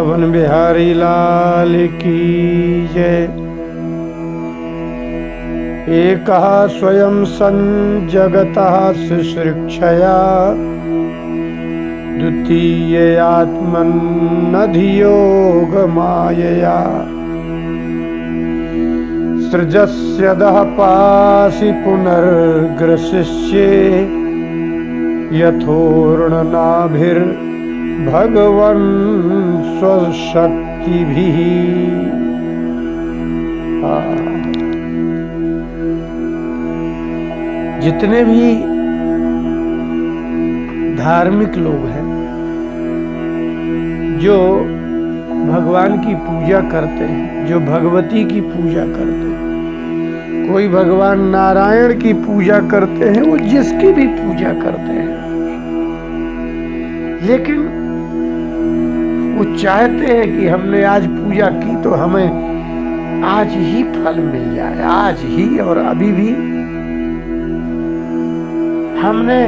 वृंदावन बिहारी लाल की जय। एकः स्वयं संजगतः सृष्टया द्वितीय आत्मन्नधियोग मायया सृजस्यदः पासि पुनर्ग्रसिष्ये यथोर्णनाभिर्भगवन् स्वशक्तिभिः। जितने भी धार्मिक लोग हैं जो भगवान की पूजा करते हैं, जो भगवती की पूजा करते हैं, कोई भगवान नारायण की पूजा करते हैं, वो जिसकी भी पूजा करते हैं, लेकिन वो चाहते हैं कि हमने आज पूजा की तो हमें आज ही फल मिल जाए, आज ही और अभी भी। हमने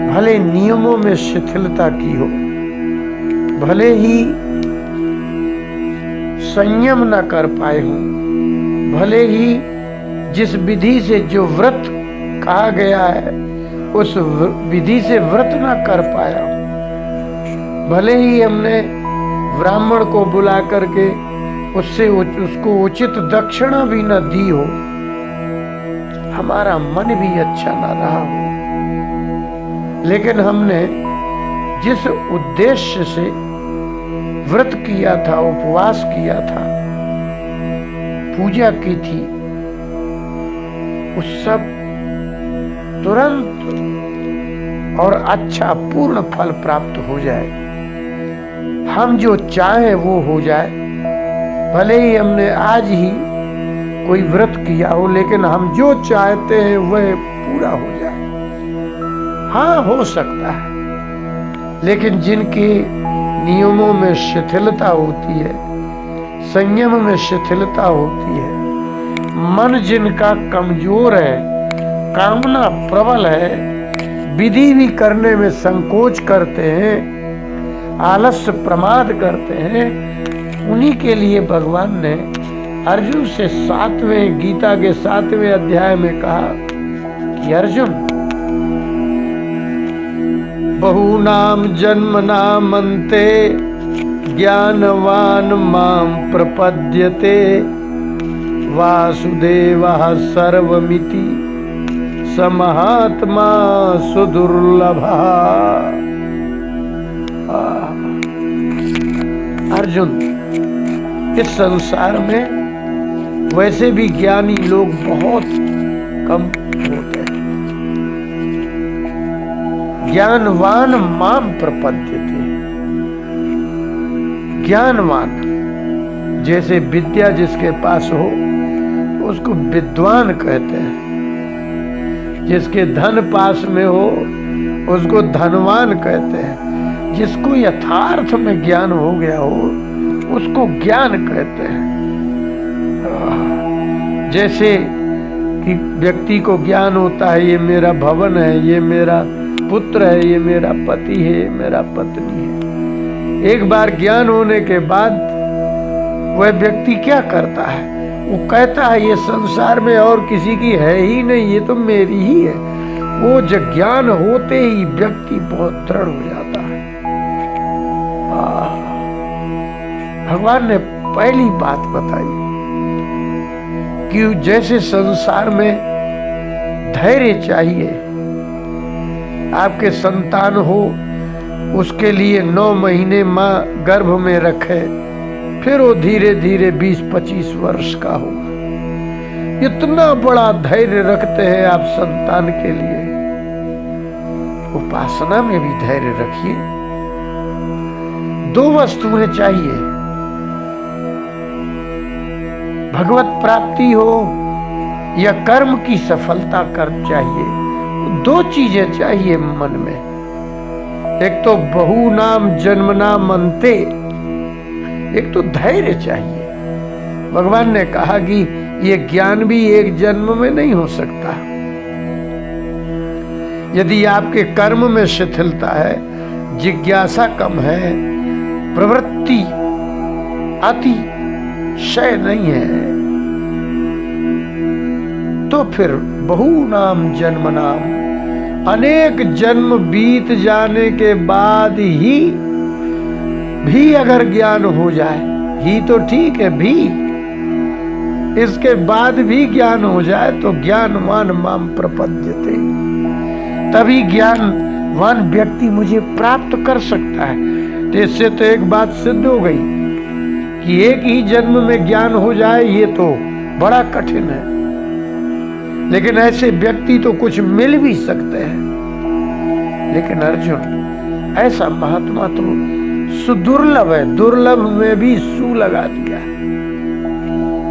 भले नियमों में शिथिलता की हो, भले ही संयम न कर पाए हो, भले ही जिस विधि से जो व्रत कहा गया है उस विधि से व्रत न कर पाया हो, भले ही हमने ब्राह्मण को बुला करके उसको उचित दक्षिणा भी न दी हो, हमारा मन भी अच्छा न रहा हो, लेकिन हमने जिस उद्देश्य से व्रत किया था, उपवास किया था, पूजा की थी, उस सब तुरंत और अच्छा पूर्ण फल प्राप्त हो जाए। हम जो चाहे वो हो जाए, भले ही हमने आज ही कोई व्रत किया हो, लेकिन हम जो चाहते हैं वह पूरा हो जाए। हाँ, हो सकता है, लेकिन जिनके नियमों में शिथिलता होती है, संयम में शिथिलता होती है, मन जिनका कमजोर है, कामना प्रबल है, विधि भी करने में संकोच करते हैं, आलस्य प्रमाद करते हैं, उन्हीं के लिए भगवान ने अर्जुन से गीता के 7वें अध्याय में कहा कि अर्जुन, बहूनाम जन्मनाम अन्ते ज्ञानवान माम प्रपद्यते वासुदेवः सर्वमिति स महात्मा सुदुर्लभः। अर्जुन, इस संसार में वैसे भी ज्ञानी लोग बहुत कम होते हैं। ज्ञानवान माम प्रपद्यते, ज्ञानवान जैसे विद्या जिसके पास हो उसको विद्वान कहते हैं, जिसके धन पास में हो उसको धनवान कहते हैं, जिसको यथार्थ में ज्ञान हो गया हो उसको ज्ञान कहते हैं। जैसे कि व्यक्ति को ज्ञान होता है, ये मेरा भवन है, ये मेरा पुत्र है, ये मेरा पति है, ये मेरा पत्नी है। एक बार ज्ञान होने के बाद वह व्यक्ति क्या करता है? वो कहता है ये संसार में और किसी की है ही नहीं, ये तो मेरी ही है। वो जब ज्ञान होते ही व्यक्ति बहुत दृढ़ हो जाता है। भगवान ने पहली बात बताई कि जैसे संसार में धैर्य चाहिए, आपके संतान हो उसके लिए 9 महीने माँ गर्भ में रखे, फिर वो धीरे धीरे 20-25 वर्ष का हो। इतना बड़ा धैर्य रखते हैं आप संतान के लिए। उपासना में भी धैर्य रखिए। 2 वस्तुएं चाहिए, भगवत प्राप्ति हो या कर्म की सफलता कर चाहिए। 2 चीजें चाहिए मन में। एक तो बहु नाम जन्मनाम अन्ते, एक तो धैर्य चाहिए। भगवान ने कहा कि ये ज्ञान भी एक जन्म में नहीं हो सकता। यदि आपके कर्म में शिथिलता है, जिज्ञासा कम है, प्रवृत्ति अतिशय नहीं है। तो फिर बहु नाम जन्म नाम, अनेक जन्म बीत जाने के बाद ही भी अगर ज्ञान हो जाए, ही तो ठीक है, भी इसके बाद भी ज्ञान हो जाए तो ज्ञानवान माम प्रपद्यते, तभी ज्ञानवान व्यक्ति मुझे प्राप्त कर सकता है। तो इससे तो एक बात सिद्ध हो गई कि एक ही जन्म में ज्ञान हो जाए ये तो बड़ा कठिन है, लेकिन ऐसे व्यक्ति तो कुछ मिल भी सकते हैं। लेकिन अर्जुन, ऐसा महात्मा तो सुदुर्लभ है, दुर्लभ में भी सु लगा दिया है।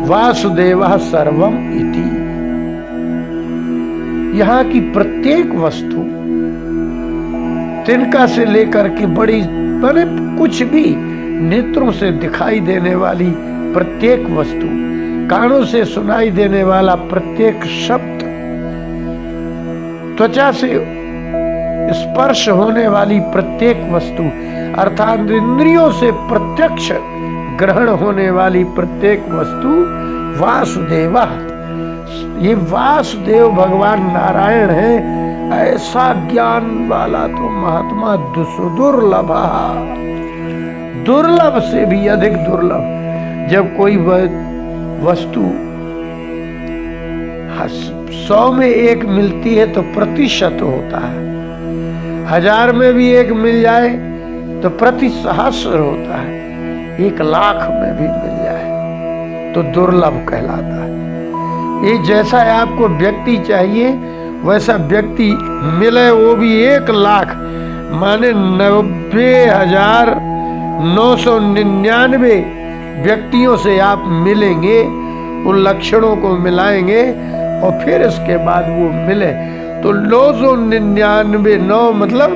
वासुदेवः सर्वम इति, यहाँ की प्रत्येक वस्तु, तिनका से लेकर के बड़ी बड़े कुछ भी नेत्रों से दिखाई देने वाली प्रत्येक वस्तु, कानों से सुनाई देने वाला प्रत्येक शब्द, त्वचा से स्पर्श होने वाली प्रत्येक वस्तु, अर्थात इंद्रियों से प्रत्यक्ष ग्रहण होने वाली प्रत्येक वस्तु वासुदेवा, ये वासुदेव भगवान नारायण है। ऐसा ज्ञान वाला तो महात्मा सुदुर्लभ, दुर्लभ से भी अधिक दुर्लभ। जब कोई वस्तु 100 में एक मिलती है तो प्रतिशत होता है, 1000 में भी एक मिल जाए तो प्रति सहस्र होता है, 1,00,000 में भी मिल जाए तो दुर्लभ कहलाता है। ये जैसा आपको व्यक्ति चाहिए वैसा व्यक्ति मिले, वो भी 1,00,000 माने 90,999 व्यक्तियों से आप मिलेंगे, उन लक्षणों को मिलाएंगे और फिर इसके बाद वो मिले तो 999 मतलब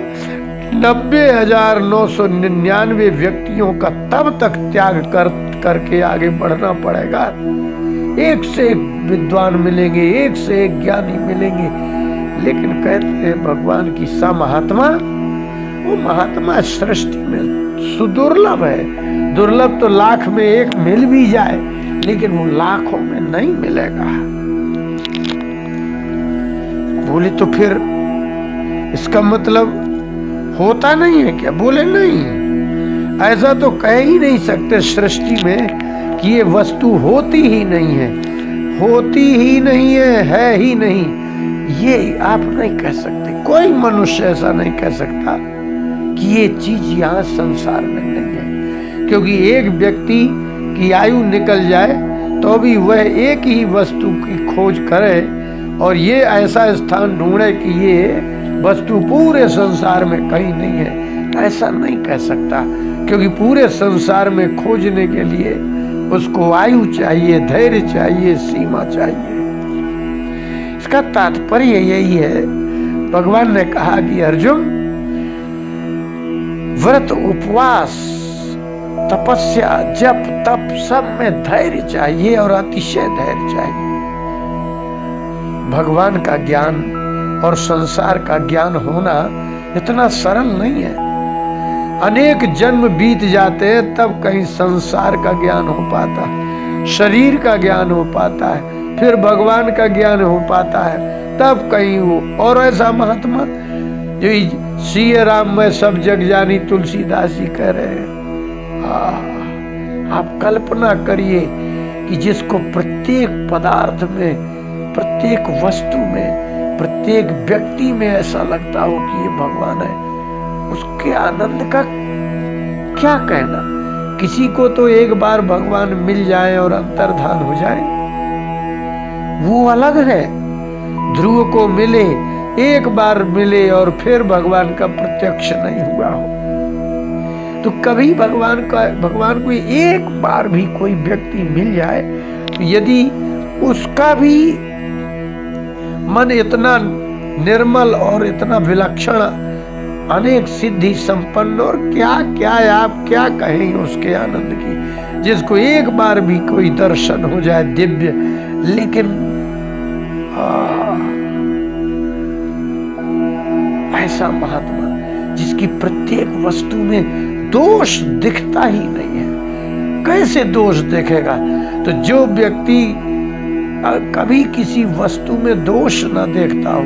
90,999 व्यक्तियों का तब तक त्याग करके आगे बढ़ना पड़ेगा। एक से एक विद्वान मिलेंगे, एक से एक ज्ञानी मिलेंगे, लेकिन कहते हैं भगवान की सा महात्मा, वो महात्मा सृष्टि में सुदुर्लभ है। दुर्लभ तो 1,00,000 में एक मिल भी जाए, लेकिन वो लाखों में नहीं मिलेगा। बोले तो फिर इसका मतलब होता नहीं है क्या? बोले नहीं, ऐसा तो कह ही नहीं सकते सृष्टि में कि ये वस्तु होती ही नहीं है, होती ही नहीं है ही नहीं, ये आप नहीं कह सकते। कोई मनुष्य ऐसा नहीं कह सकता कि ये चीज यहाँ संसार में नहीं है, क्योंकि एक व्यक्ति की आयु निकल जाए तो भी वह एक ही वस्तु की खोज करे और ये ऐसा स्थान ढूंढे कि ये वस्तु पूरे संसार में कहीं नहीं है, ऐसा नहीं कह सकता। क्योंकि पूरे संसार में खोजने के लिए उसको आयु चाहिए, धैर्य चाहिए, सीमा चाहिए। इसका तात्पर्य यही है, भगवान ने कहा कि अर्जुन, व्रत, उपवास, तपस्या, जप, तप सब में धैर्य चाहिए और अतिशय धैर्य चाहिए। भगवान का ज्ञान और संसार का ज्ञान होना इतना सरल नहीं है। अनेक जन्म बीत जाते हैं तब कहीं संसार का ज्ञान हो पाता है, शरीर का ज्ञान हो पाता है, फिर भगवान का ज्ञान हो पाता है, तब कहीं वो। और ऐसा महात्मा जो सिय राम में सब जग जानी तुलसीदास जी कह रहे हैं, आप कल्पना करिए कि जिसको प्रत्येक पदार्थ में, प्रत्येक वस्तु में, प्रत्येक व्यक्ति में ऐसा लगता हो कि ये भगवान है, उसके आनंद का क्या कहना। किसी को तो एक बार भगवान मिल जाए और अंतर्धान हो जाए वो अलग है, ध्रुव को मिले, एक बार मिले और फिर भगवान का प्रत्यक्ष नहीं हुआ हो। तो कभी भगवान को एक बार भी कोई व्यक्ति मिल जाए तो यदि उसका भी मन इतना निर्मल और इतना विलक्षण, अनेक सिद्धि संपन्न, और क्या क्या आप क्या कहें उसके आनंद की, जिसको एक बार भी कोई दर्शन हो जाए दिव्य। लेकिन ऐसा महात्मा जिसकी प्रत्येक वस्तु में दोष दिखता ही नहीं है, कैसे दोष देखेगा? तो जो व्यक्ति कभी किसी वस्तु में दोष न देखता हो,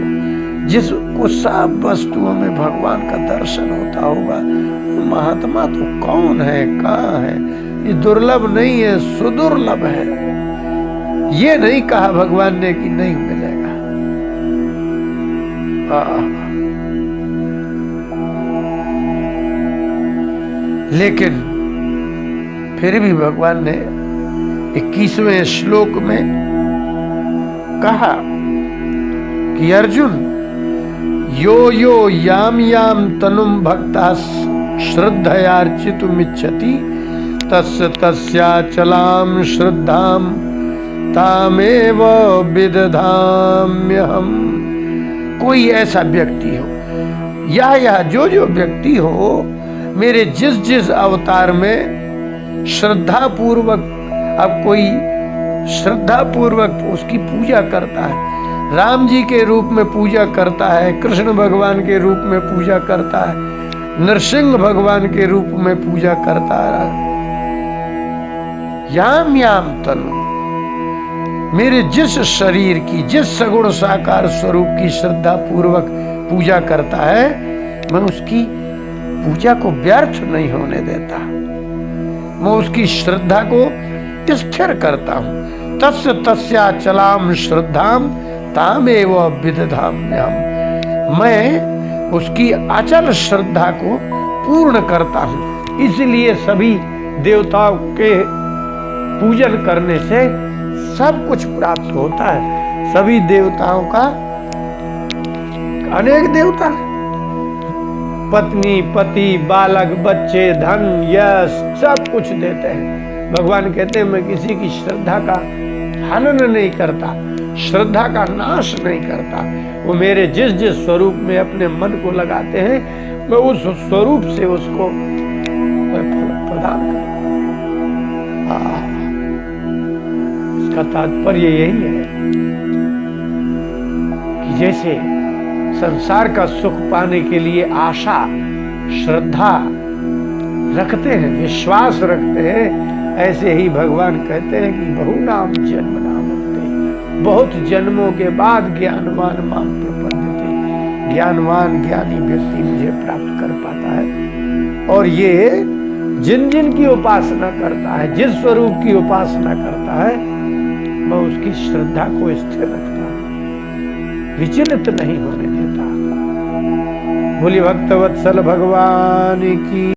जिसको सब वस्तुओं में भगवान का दर्शन होता होगा, वो महात्मा तो कौन है, कहाँ है? ये दुर्लभ नहीं है, सुदुर्लभ है। ये नहीं कहा भगवान ने कि नहीं मिलेगा। लेकिन फिर भी भगवान ने 21वें श्लोक में कहा कि अर्जुन, यो यो याम याम तनुम भक्ता श्रद्धयार्चितुमिच्छति तस्य तस्याचलाम श्रद्धाम तामेव विदधाम्यहम्। कोई ऐसा व्यक्ति हो या जो व्यक्ति हो, मेरे जिस जिस अवतार में श्रद्धा पूर्वक, अब कोई श्रद्धा पूर्वक उसकी पूजा करता है, राम जी के रूप में पूजा करता है, कृष्ण भगवान के रूप में पूजा करता है, नरसिंह भगवान के रूप में पूजा करता है, याम याम तनु, मेरे जिस शरीर की, जिस सगुण साकार स्वरूप की श्रद्धा पूर्वक पूजा करता है, मैं उसकी पूजा को व्यर्थ नहीं होने देता, मैं उसकी श्रद्धा को स्थिर करता हूं। तस्य तस्याचलाम श्रद्धाम तामेव विदधाम्यहम्, मैं उसकी अचल श्रद्धा को पूर्ण करता हूं। इसलिए सभी देवताओं के पूजन करने से सब कुछ प्राप्त होता है। सभी देवताओं का, अनेक देवता, पत्नी, पति, बालक, बच्चे, धन, यश, सब कुछ देते हैं। भगवान कहते हैं मैं किसी की श्रद्धा का हनन नहीं करता, श्रद्धा का नाश नहीं करता। वो मेरे जिस जिस स्वरूप में अपने मन को लगाते हैं, मैं उस स्वरूप से उसको प्रदान करता। इसका तात्पर्य यही है कि जैसे संसार का सुख पाने के लिए आशा, श्रद्धा रखते हैं, विश्वास रखते हैं, ऐसे ही भगवान कहते हैं कि बहुनाम जन्म नामन्ते, बहुत जन्मों के बाद ज्ञानवान माम प्रपद्यते, ज्ञानवान ज्ञानी व्यक्ति मुझे प्राप्त कर पाता है। और ये जिन जिन की उपासना करता है, जिस स्वरूप की उपासना करता है, मैं उसकी श्रद्धा को स्थिर रखता हूं, विचलित नहीं होने देता। बोलिए भक्तवत्सल भगवान की।